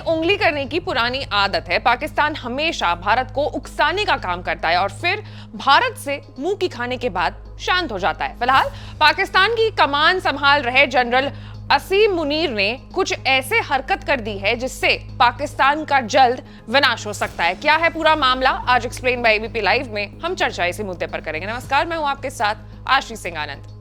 उंगली करने की पुरानी आदत है। पाकिस्तान हमेशा भारत को उकसाने का काम करता है और फिर भारत से मुंह की खाने के बाद शांत हो जाता है। फिलहाल पाकिस्तान की कमान संभाल रहे जनरल असीम मुनीर ने कुछ ऐसे हरकत कर दी है जिससे पाकिस्तान का जल्द विनाश हो सकता है। क्या है पूरा मामला, आज एक्सप्लेन बाय एबीपी लाइव में हम चर्चा इसी मुद्दे पर करेंगे। नमस्कार, मैं हूं आपके साथ आशीष सिंह आनंद।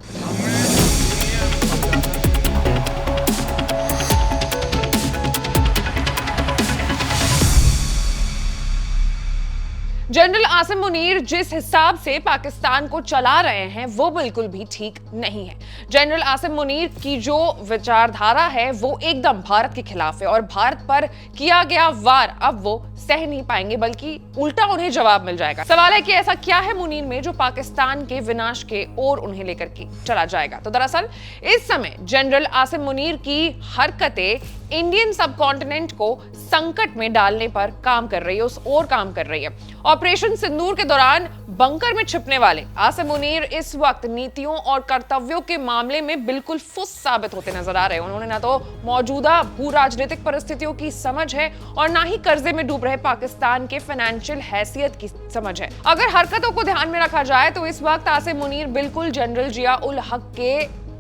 जनरल आसिम मुनीर जिस हिसाब से पाकिस्तान को चला रहे हैं वो बिल्कुल भी ठीक नहीं है। जनरल आसिम मुनीर की जो विचारधारा है वो एकदम भारत के खिलाफ है और भारत पर किया गया वार अब वो सह नहीं पाएंगे, बल्कि उल्टा उन्हें जवाब मिल जाएगा। सवाल है कि ऐसा क्या है मुनीर में जो पाकिस्तान के विनाश के ओर उन्हें लेकर के चला जाएगा। तो दरअसल इस समय जनरल आसिम मुनीर की हरकतें इंडियन सबकॉन्टिनेंट को संकट में डालने पर काम कर रही है, उस ओर काम कर रही है। ऑपरेशन सिंदूर के दौरान बंकर में छिपने वाले आसिम मुनीर इस वक्त नीतियों और कर्तव्यों के मामले में बिल्कुल फुस साबित होते नजर आ रहे हैं। उन्होंने ना तो मौजूदा भू राजनीतिक परिस्थितियों की समझ है और ना ही कर्जे में डूब रहे पाकिस्तान के फाइनेंशियल हैसियत की समझ है। अगर हरकतों को ध्यान में रखा जाए तो इस वक्त आसिम मुनीर बिल्कुल जनरल जिया उल हक के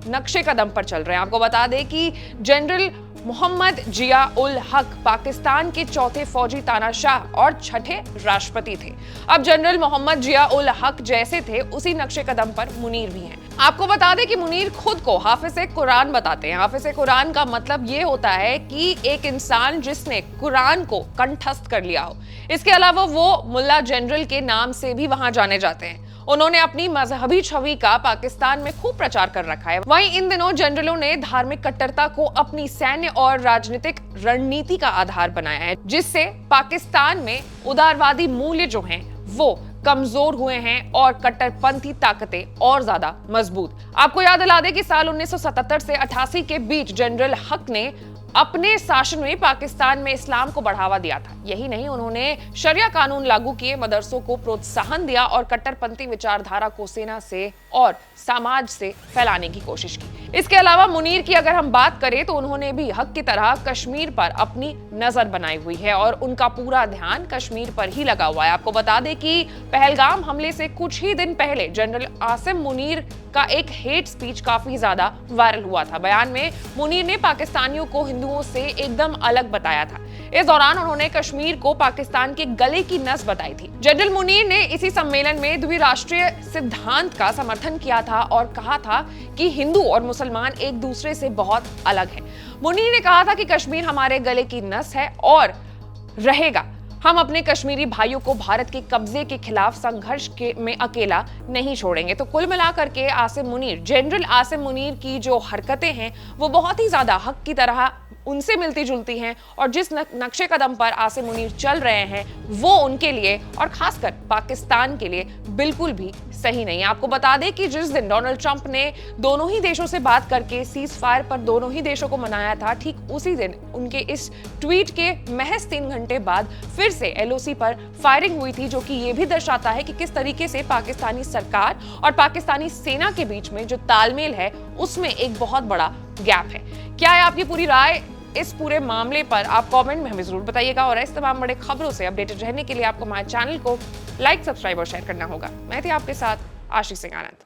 नक्शे कदम पर चल रहे हैं। आपको बता दें कि जनरल मोहम्मद जिया उल हक पाकिस्तान के चौथे फौजी तानाशाह और छठे राष्ट्रपति थे। अब जनरल मोहम्मद जिया उल हक जैसे थे उसी नक्शे कदम पर मुनीर भी हैं। आपको बता दें कि मुनीर खुद को हाफिज़े कुरान बताते हैं। हाफिज़े कुरान का मतलब ये होता है कि एक इंसान जिसने कुरान को कंठस्थ कर लिया हो। इसके अलावा वो मुल्ला जनरल के नाम से भी वहां जाने जाते हैं। उन्होंने अपनी मजहबी छवि का पाकिस्तान में खूब प्रचार कर रखा है। वहीं इन दिनों जनरलों ने धार्मिक कट्टरता को अपनी सैन्य और राजनीतिक रणनीति का आधार बनाया है, जिससे पाकिस्तान में उदारवादी मूल्य जो हैं वो कमजोर हुए हैं और कट्टरपंथी ताकतें और ज्यादा मजबूत। आपको याद दिला दें कि साल 1977 से 88 के बीच जनरल हक ने अपने शासन में पाकिस्तान में इस्लाम को बढ़ावा दिया था। यही नहीं, उन्होंने शरिया कानून लागू किए, मदरसों को प्रोत्साहन दिया और कट्टरपंथी विचारधारा को सेना से और समाज से फैलाने की कोशिश की। इसके अलावा मुनीर की अगर हम बात करें तो उन्होंने भी हक की तरह कश्मीर पर अपनी नजर बनाई हुई है और उनका पूरा ध्यान कश्मीर पर ही लगा हुआ है। आपको बता दें कि पहलगाम हमले से कुछ ही दिन पहले जनरल आसिम मुनीर का एक हेट स्पीच काफी ज्यादा वायरल हुआ था। बयान में मुनीर ने पाकिस्तानियों को हिंदुओं से एकदम अलग बताया था। इस दौरान उन्होंने कश्मीर को पाकिस्तान के गले की नस बताई थी। जनरल मुनीर ने इसी सम्मेलन में द्विराष्ट्रीय सिद्धांत का समर्थन किया था और कहा था कि हिंदू और मुसलमान एक दूसरे से बहुत अलग हैं। मुनीर ने कहा था कि कश्मीर हमारे गले की नस है और रहेगा। हम अपने कश्मीरी भाइयों को भारत के कब्जे के खिलाफ संघर्ष में अकेला नहीं छोड़ेंगे। तो कुल मिलाकर के आसिम मुनीर, जनरल आसिम मुनीर की जो हरकतें हैं वो बहुत ही ज्यादा हक की तरह उनसे मिलती जुलती हैं और जिस नक्शे कदम पर आसिम मुनीर चल रहे हैं वो उनके लिए और खासकर पाकिस्तान के लिए बिल्कुल भी सही नहीं है। आपको बता दें कि जिस दिन डोनाल्ड ट्रंप ने दोनों ही देशों से बात करके सीज फायर पर दोनों ही देशों को मनाया था, ठीक उसी दिन उनके इस ट्वीट के महज 3 घंटे बाद फिर से एलओसी पर फायरिंग हुई थी, जो कि ये भी दर्शाता है कि किस तरीके से पाकिस्तानी सरकार और पाकिस्तानी सेना के बीच में जो तालमेल है उसमें एक बहुत बड़ा गैप है। क्या है आपकी पूरी राय इस पूरे मामले पर? आप कमेंट में हमें जरूर बताइएगा और इस तमाम बड़े खबरों से अपडेटेड रहने के लिए आपको हमारे चैनल को लाइक, सब्सक्राइब और शेयर करना होगा। मैं थी आपके साथ आशीष सिंह आनंद।